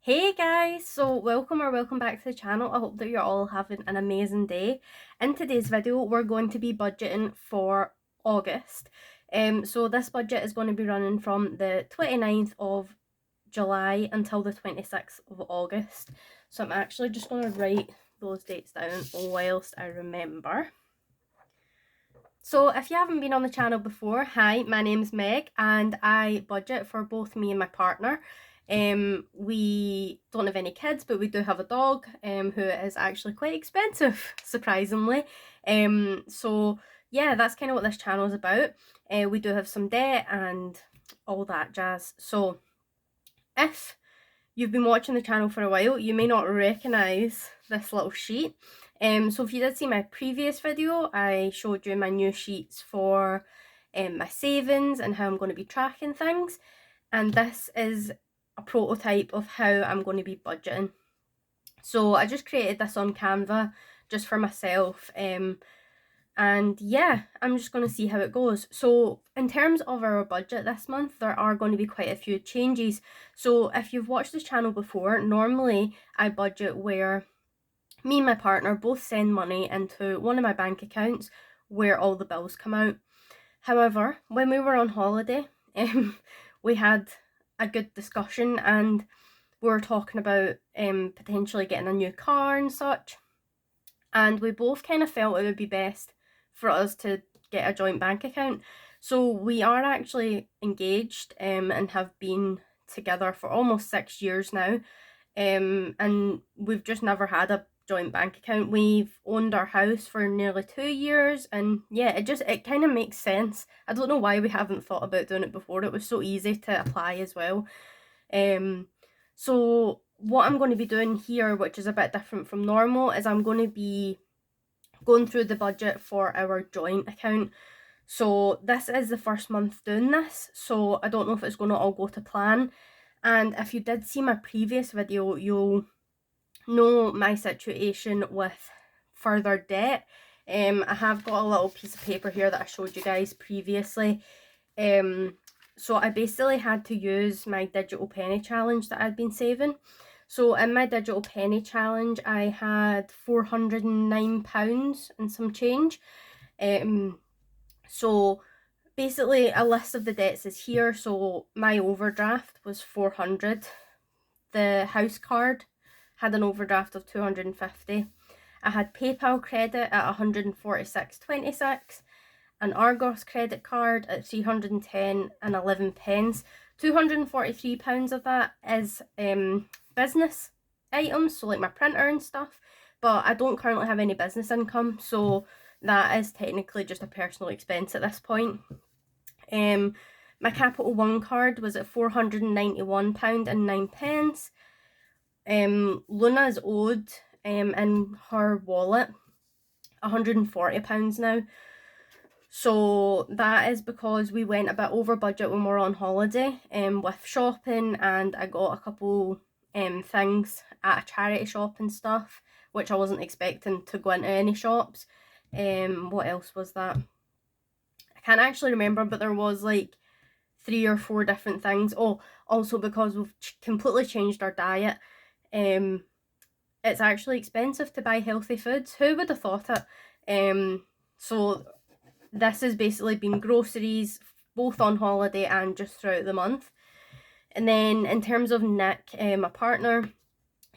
Hey guys, so welcome back to the channel. I hope that you're all having an amazing day. In today's video, we're going to be budgeting for August. So this budget is going to be running from the 29th of July until the 26th of August. So I'm actually just going to write those dates down whilst I remember. So if you haven't been on the channel before, hi, my name's Meg and I budget for both me and my partner. We don't have any kids, but we do have a dog who is actually quite expensive, surprisingly. So yeah, that's kind of what this channel is about. We do have some debt and all that jazz. So if you've been watching the channel for a while, you may not recognise this little sheet. So if you did see my previous video, I showed you my new sheets for my savings and how I'm going to be tracking things. And this is a prototype of how I'm going to be budgeting. So I just created this on Canva just for myself. And yeah, I'm just going to see how it goes. So in terms of our budget this month, there are going to be quite a few changes. So if you've watched this channel before, normally I budget where me and my partner both send money into one of my bank accounts where all the bills come out. However, when we were on holiday, we had a good discussion and we were talking about potentially getting a new car and such. And we both kind of felt it would be best for us to get a joint bank account. So we are actually engaged and have been together for almost 6 years now. And we've just never had a joint bank account. We've owned our house for nearly 2 years, and yeah, it kind of makes sense. I don't know why we haven't thought about doing it before. It was so easy to apply as well. So what I'm going to be doing here, which is a bit different from normal, is I'm going to be going through the budget for our joint account. So this is the first month doing this, so I don't know if it's going to all go to plan. And if you did see my previous video, you'll know my situation with further debt. I have got a little piece of paper here that I showed you guys previously. So I basically had to use my digital penny challenge that I'd been saving. So in my digital penny challenge, I had £409 and some change. So basically a list of the debts is here. So my overdraft was 400. The house card had an overdraft of 250. I had PayPal credit at 146.26, an Argos credit card at 310 and 11 pence. £243 of that is business items, so like my printer and stuff, but I don't currently have any business income, so that is technically just a personal expense at this point. My Capital One card was at £491 and 9 pence. Luna's owed in her wallet £140 now. So that is because we went a bit over budget when we were on holiday with shopping, and I got a couple things at a charity shop and stuff, which I wasn't expecting to go into any shops. What else was that? I can't actually remember, but there was like 3 or 4 different things. Oh, also because we've completely changed our diet. It's actually expensive to buy healthy foods. Who would have thought it? So this has basically been groceries, both on holiday and just throughout the month. And then in terms of Nick, my partner,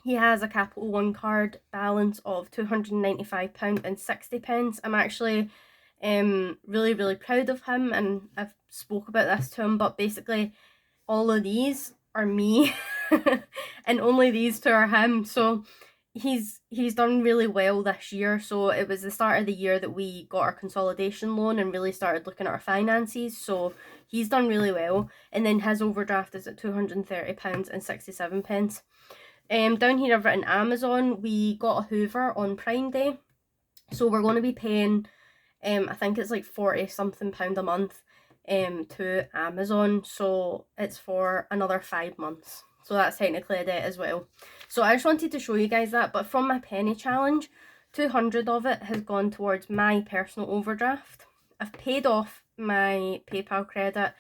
he has a Capital One card balance of £295 and 60 pence. I'm actually really proud of him, and I've spoke about this to him, but basically all of these are me and only these two are him. So he's done really well this year. So it was the start of the year that we got our consolidation loan and really started looking at our finances, so he's done really well. And then his overdraft is at £230 and 67 pence. Down here I've written Amazon. We got a Hoover on Prime Day, so we're going to be paying I think it's like 40 something pound a month to Amazon, so it's for another 5 months. So that's technically a debt as well. So I just wanted to show you guys that. But from my penny challenge, 200 of it has gone towards my personal overdraft. I've paid off my PayPal credit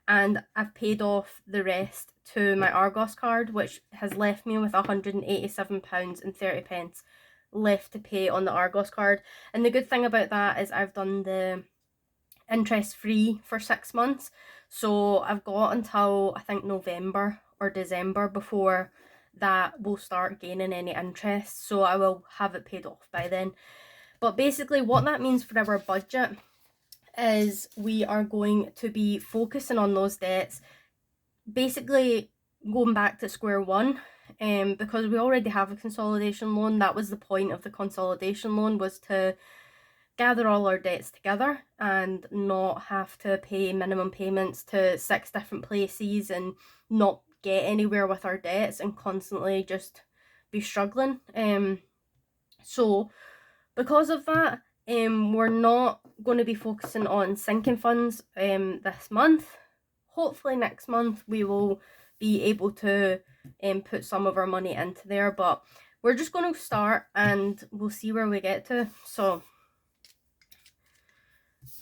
and I've paid off the rest to my Argos card, which has left me with £187.30 left to pay on the Argos card. And the good thing about that is I've done the interest free for 6 months, so I've got until I think November or December before that will start gaining any interest, so I will have it paid off by then. But basically what that means for our budget is we are going to be focusing on those debts, basically going back to square one, because we already have a consolidation loan. That was the point of the consolidation loan, was to gather all our debts together and not have to pay minimum payments to 6 different places and not get anywhere with our debts and constantly just be struggling. So because of that, we're not going to be focusing on sinking funds this month. Hopefully next month we will be able to put some of our money into there, but we're just going to start and we'll see where we get to. So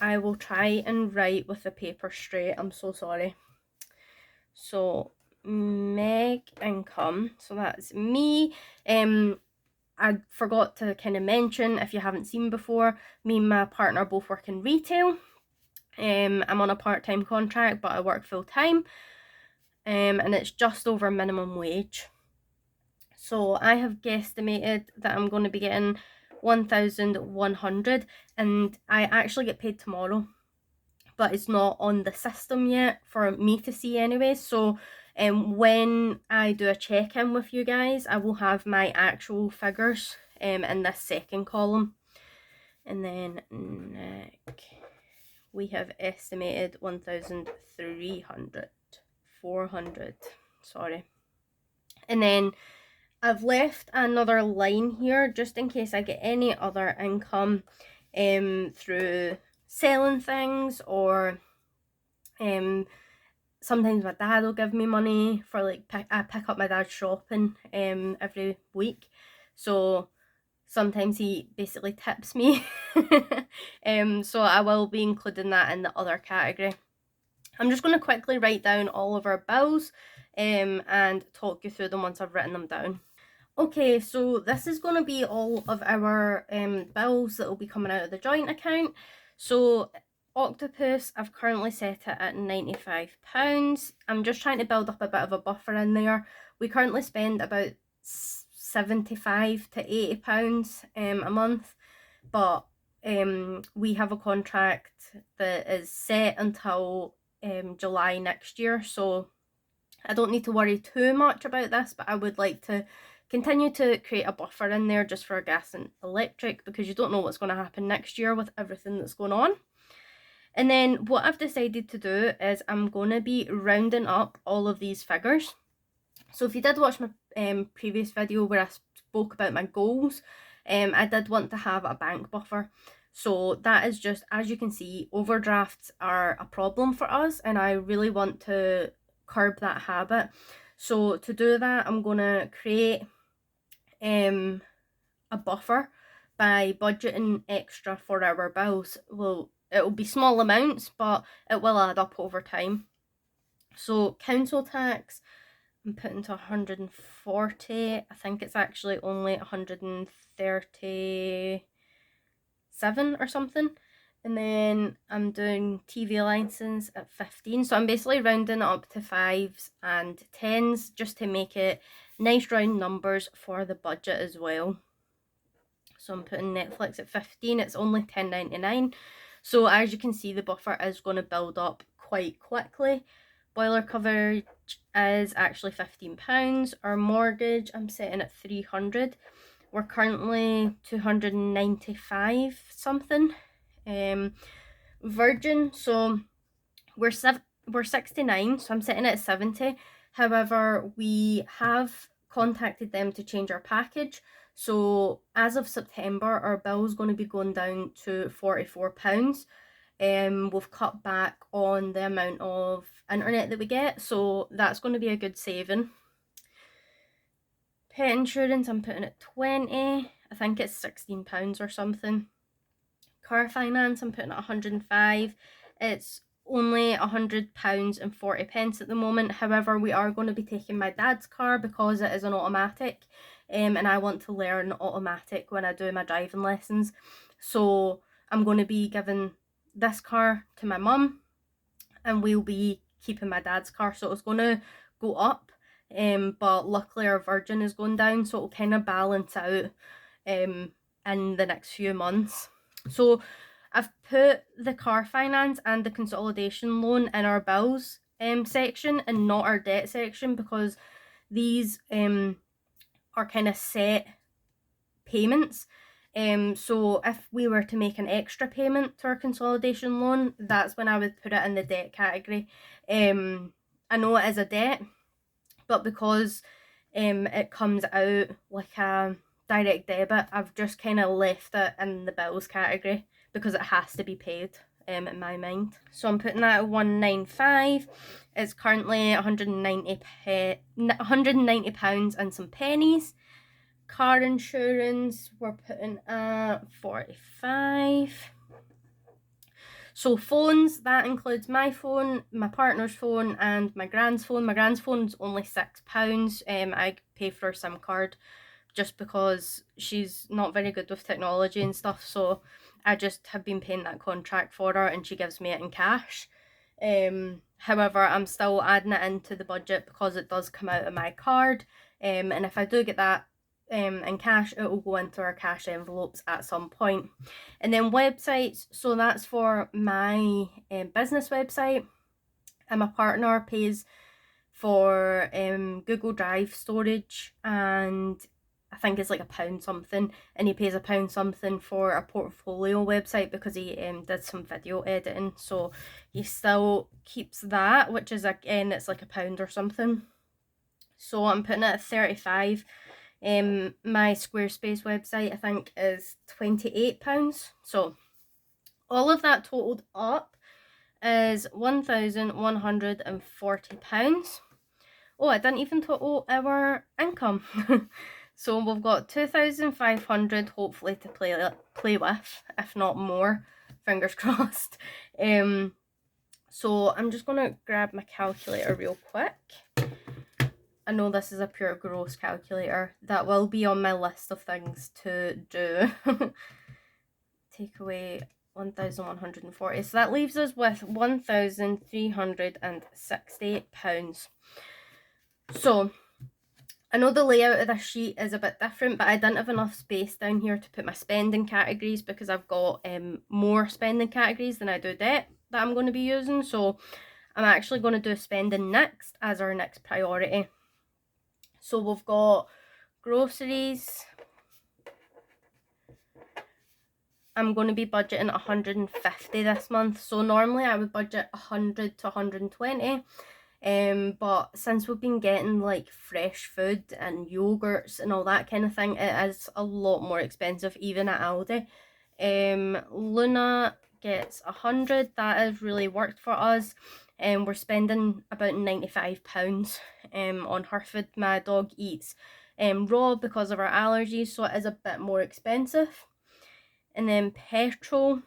I will try and write with the paper straight. I'm so sorry. So Meg income, so that's me. I forgot to kind of mention, if you haven't seen before, me and my partner both work in retail. I'm on a part-time contract, but I work full-time, and it's just over minimum wage. So I have guesstimated that I'm going to be getting 1,100, and I actually get paid tomorrow, but it's not on the system yet for me to see anyway. So when I do a check-in with you guys, I will have my actual figures in this second column. And then Nick, we have estimated 1,300, 400, sorry. And then I've left another line here just in case I get any other income through selling things, or sometimes my dad will give me money for, like, I pick up my dad shopping every week, so sometimes he basically tips me. So I will be including that in the other category. I'm just going to quickly write down all of our bills and talk you through them once I've written them down. Okay, so this is going to be all of our bills that will be coming out of the joint account. So Octopus, I've currently set it at £95. I'm just trying to build up a bit of a buffer in there. We currently spend about £75 to £80 a month, but we have a contract that is set until July next year, so I don't need to worry too much about this, but I would like to continue to create a buffer in there just for gas and electric, because you don't know what's going to happen next year with everything that's going on. And then what I've decided to do is I'm going to be rounding up all of these figures. So if you did watch my previous video where I spoke about my goals, I did want to have a bank buffer. So that is just, as you can see, overdrafts are a problem for us, and I really want to curb that habit. So to do that, I'm going to create a buffer by budgeting extra for our bills. Well, it will be small amounts, but it will add up over time. So council tax, I'm putting to 140. I think it's actually only 137 or something. And then I'm doing TV license at 15. So I'm basically rounding it up to 5s and 10s just to make it nice round numbers for the budget as well. So I'm putting Netflix at 15. It's only $10.99. So as you can see, the buffer is going to build up quite quickly. Boiler coverage is actually £15. Our mortgage, I'm setting at 300. We're currently 295 something. Virgin, so we're 69, so I'm setting it at 70. However, we have contacted them to change our package. So as of September, our bill is going to be going down to £44. We've cut back on the amount of internet that we get, so that's going to be a good saving. Pet insurance, I'm putting at 20. I think it's £16 or something. Car finance, I'm putting at 105. It's only £100.40 at the moment. However, we are going to be taking my dad's car because it is an automatic, and I want to learn automatic when I do my driving lessons. So I'm going to be giving this car to my mum, and we'll be keeping my dad's car. So it's going to go up, but luckily our Virgin is going down, so it'll kind of balance out in the next few months. So I've put the car finance and the consolidation loan in our bills section and not our debt section, because these are kind of set payments. So if we were to make an extra payment to our consolidation loan, that's when I would put it in the debt category. I know it is a debt, but because it comes out like a direct debit, I've just kind of left it in the bills category because it has to be paid in my mind. So I'm putting that at 195. It's currently £190 and some pennies. Car insurance we're putting at 45. So phones, that includes my phone, my partner's phone, and my grand's phone. My grand's phone's only £6. I pay for her SIM card just because she's not very good with technology and stuff, so I just have been paying that contract for her and she gives me it in cash. However, I'm still adding it into the budget because it does come out of my card, and if I do get that in cash, it will go into our cash envelopes at some point. And then websites, so that's for my business website, and my partner pays for Google Drive storage, and I think it's like £1 something, and he pays £1 something for a portfolio website because he did some video editing, so he still keeps that, which is, again, it's like £1 or something. So I'm putting it at 35. My Squarespace website, I think, is £28. So all of that totaled up is £1,140. Oh, I didn't even total our income. So we've got 2,500 hopefully to play with, if not more, fingers crossed. So I'm just gonna grab my calculator real quick. I know this is a pure gross calculator. That will be on my list of things to do. Take away 1,140. So that leaves us with £1,368. So I know the layout of this sheet is a bit different, but I didn't have enough space down here to put my spending categories because I've got more spending categories than I do debt that I'm going to be using. So I'm actually going to do spending next as our next priority. So we've got groceries. I'm going to be budgeting 150 this month. So normally I would budget 100 to 120. But since we've been getting like fresh food and yogurts and all that kind of thing, it is a lot more expensive even at Aldi. Luna gets 100. That has really worked for us. We're spending about £95 on her food. My dog eats raw because of our allergies, so it is a bit more expensive. And then petrol,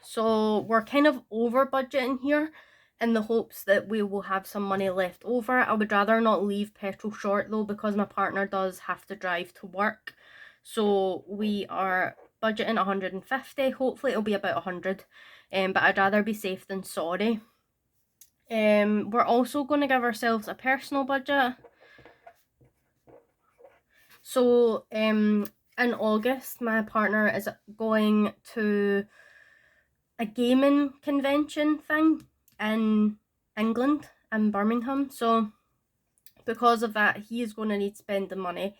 so we're kind of over budgeting here in the hopes that we will have some money left over. I would rather not leave petrol short though, because my partner does have to drive to work. So we are budgeting 150. Hopefully it'll be about 100, but I'd rather be safe than sorry. We're also going to give ourselves a personal budget. So in August, my partner is going to a gaming convention thing in England, in Birmingham. So because of that, he is going to need to spend the money,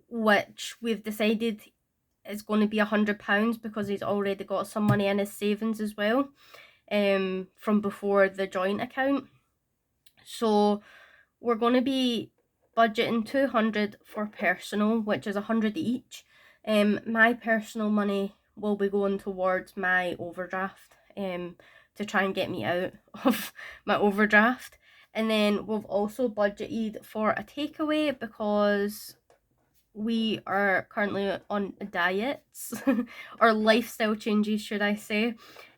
which we've decided is going to be £100 because he's already got some money in his savings as well, from before the joint account. So we're going to be budgeting 200 for personal, which is 100 each. My personal money will be going towards my overdraft, to try and get me out of my overdraft. And then we've also budgeted for a takeaway because we are currently on diets or lifestyle changes, should I say.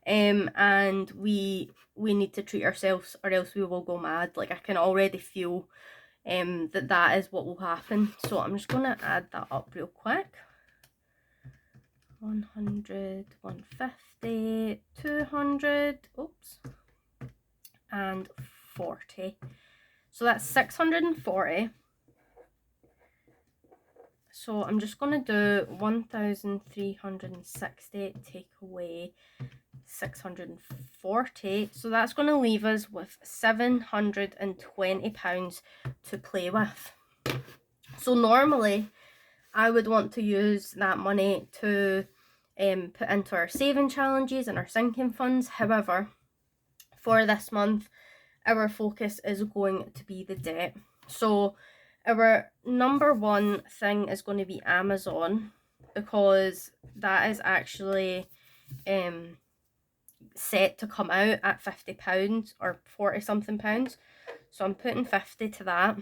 and we need to treat ourselves or else we will go mad. Like, I can already feel that is what will happen. So I'm just going to add that up real quick. 100, 150, 200, oops, and 40. So that's 640. So I'm just going to do 1,360 take away 640. So that's going to leave us with £720 to play with. So normally I would want to use that money to put into our saving challenges and our sinking funds. However, for this month, our focus is going to be the debt. So our number one thing is going to be Amazon, because that is actually set to come out at £50 or 40 something pounds. So I'm putting 50 to that.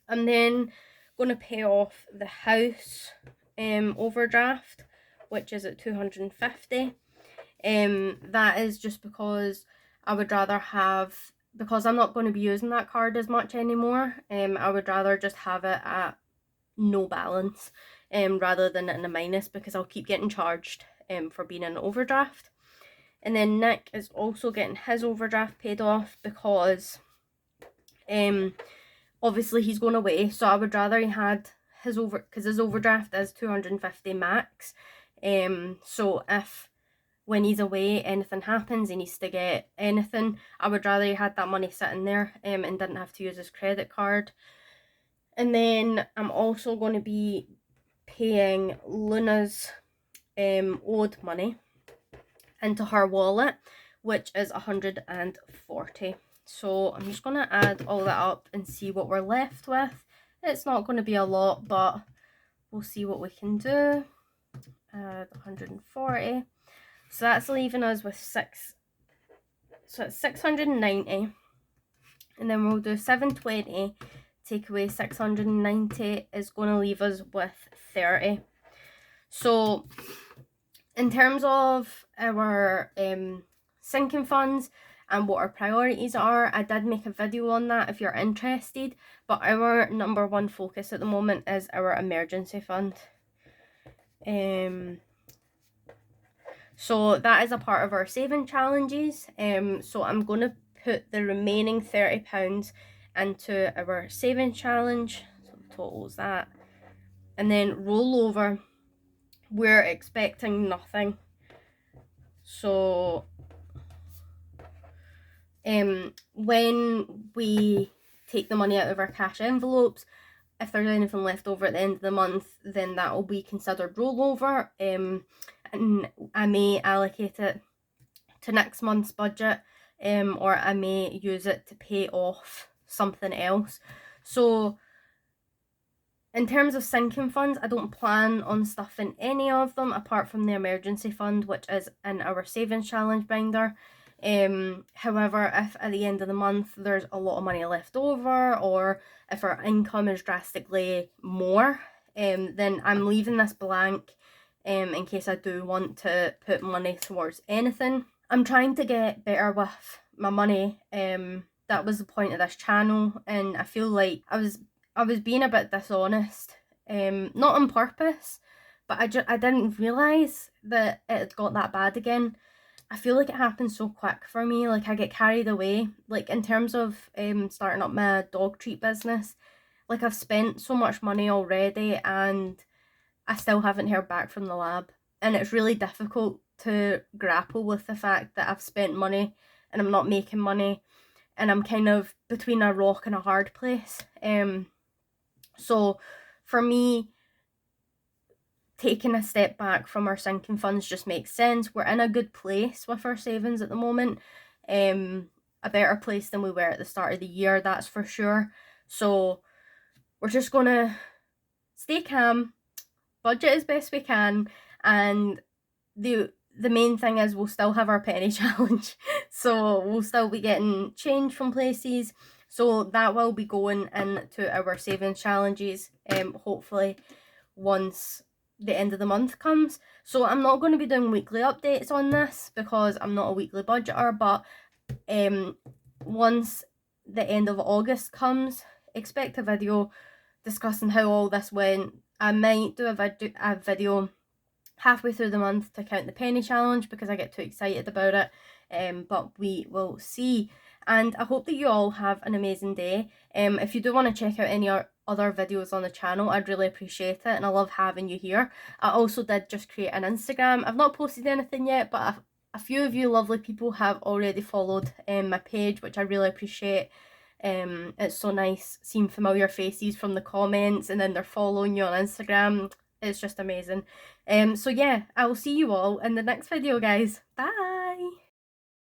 I'm then going to pay off the house overdraft, which is at 250. That is just because I would rather have, because I'm not going to be using that card as much anymore, I would rather just have it at no balance rather than in a minus, because I'll keep getting charged for being in overdraft. And then Nick is also getting his overdraft paid off because obviously he's going away, so I would rather he had his because his overdraft is 250 max. So if when he's away anything happens, he needs to get anything, I would rather he had that money sitting there and didn't have to use his credit card. And then I'm also going to be paying Luna's owed money into her wallet, which is 140. So I'm just going to add all that up and see what we're left with. It's not going to be a lot, but we'll see what we can do. Add 140. So that's leaving us with so it's 690. And then we'll do 720. Take away 690 is going to leave us with 30. So in terms of our sinking funds and what our priorities are, I did make a video on that if you're interested, but our number one focus at the moment is our emergency fund. So that is a part of our saving challenges. So I'm going to put the remaining £30 into our saving challenge. So the total is that. And then roll over. We're expecting nothing. So when we take the money out of our cash envelopes, if there's anything left over at the end of the month, then that will be considered rollover. And I may allocate it to next month's budget, or I may use it to pay off something else. So in terms of sinking funds, I don't plan on stuffing any of them apart from the emergency fund, which is in our savings challenge binder. However, if at the end of the month there's a lot of money left over, or if our income is drastically more, then I'm leaving this blank in case I do want to put money towards anything. I'm trying to get better with my money. That was the point of this channel, and I feel like I was being a bit dishonest, not on purpose, but I didn't realise that it had got that bad again. I feel like it happens so quick for me. Like, I get carried away. Like, in terms of starting up my dog treat business, like, I've spent so much money already and I still haven't heard back from the lab. And it's really difficult to grapple with the fact that I've spent money and I'm not making money, and I'm kind of between a rock and a hard place. So for me, taking a step back from our sinking funds just makes sense. We're in a good place with our savings at the moment, a better place than we were at the start of the year, that's for sure. So we're just gonna stay calm, budget as best we can, and the main thing is we'll still have our penny challenge, so we'll still be getting change from places, so that will be going into our savings challenges hopefully once the end of the month comes. So I'm not going to be doing weekly updates on this because I'm not a weekly budgeter, but once the end of August comes, expect a video discussing how all this went. I might do a video halfway through the month to count the penny challenge because I get too excited about it, but we will see. And I hope that you all have an amazing day. If you do want to check out any other videos on the channel, I'd really appreciate it, and I love having you here. I also did just create an Instagram. I've not posted anything yet, but a few of you lovely people have already followed my page, which I really appreciate. It's so nice seeing familiar faces from the comments, and then they're following you on Instagram. It's just amazing. So yeah, I will see you all in the next video, guys. Bye!